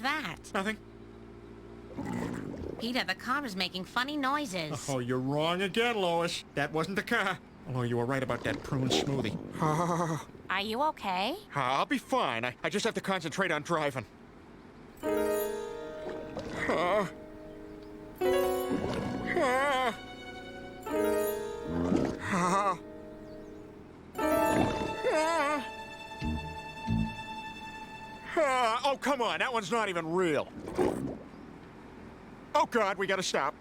that? Nothing. Peter, the car is making funny noises. Oh, you're wrong again, Lois. That wasn't the car. Although you were right about that prune smoothie. Are you okay? I'll be fine. I just have to concentrate on driving. Oh, come on. That one's not even real. Oh, God, we gotta stop.